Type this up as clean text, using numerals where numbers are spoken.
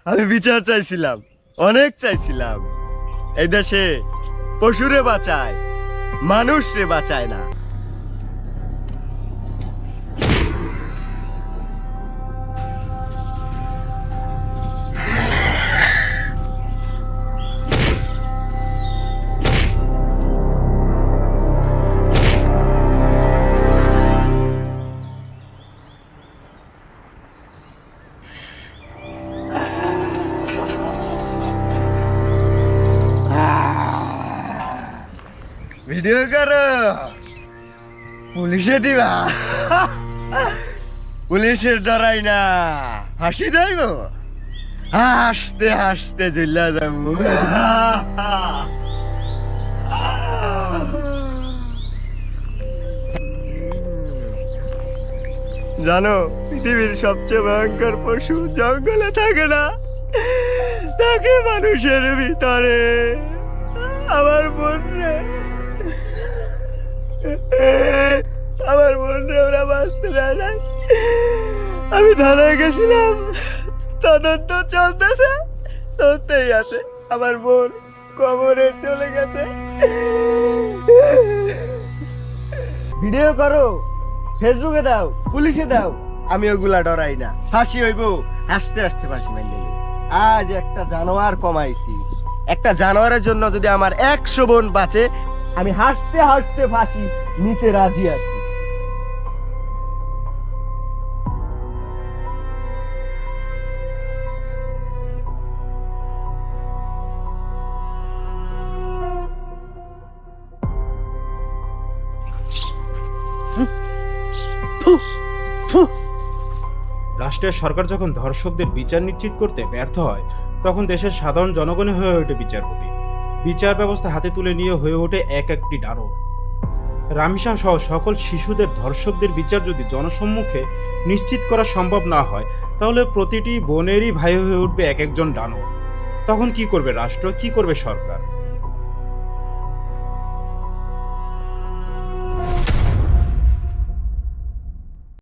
আমি বিচার চাইছিলাম, অনেক চাইছিলাম। এই দেশে পশুরে বাঁচায়, মানুষ রে বাঁচায় না। ভিডিও করো, পুলিশে দিবা। পুলিশের ডরাই না, হাসি দেব, হাসতে হাসতে জিল্লা যাবো। জানো, পৃথিবীর সবচেয়ে ভয়ঙ্কর পশু জঙ্গলে থাকে না, থাকে মানুষের ভিতরে। আমার বোন রে, আমার বোন রে ওরা বাঁচতে দেয় নাই। আমি থানায় গেছিলাম, তদন্ত চলতেছে, চলতেই আছে। আমার বোন কবরে চলে গেছে। ভিডিও করো, ফেসবুকে দাও, পুলিশে দাও, আমি ওগুলা ডরাই না। ফাঁসি হইব, হাসতে হাসতে ফাঁসি মাইনে নিব। আজ একটা জানোয়ার কমাইছি, একটা জানোয়ারের জন্য যদি আমার 100 বোন বাঁচে, আমি হাসতে হাসতে ফাঁসি নিতে রাজি আছি। রাষ্ট্রের সরকার যখন ধর্ষকদের বিচার নিশ্চিত করতে ব্যর্থ হয়, তখন দেশের সাধারণ জনগণই হয়ে ওঠে বিচারপতি। বিচার ব্যবস্থা হাতে তুলে নিয়ে হয়ে ওঠে এক একটি ডারো। রামিসা সহ সকল শিশুদের ধর্ষকদের বিচার যদি জনসম্মুখে নিশ্চিত করা সম্ভব না হয়, তাহলে প্রতিটি বোনেরই ভাই হয়ে উঠবে এক একজন ডানো। তখন কি করবে রাষ্ট্র, কি করবে সরকার?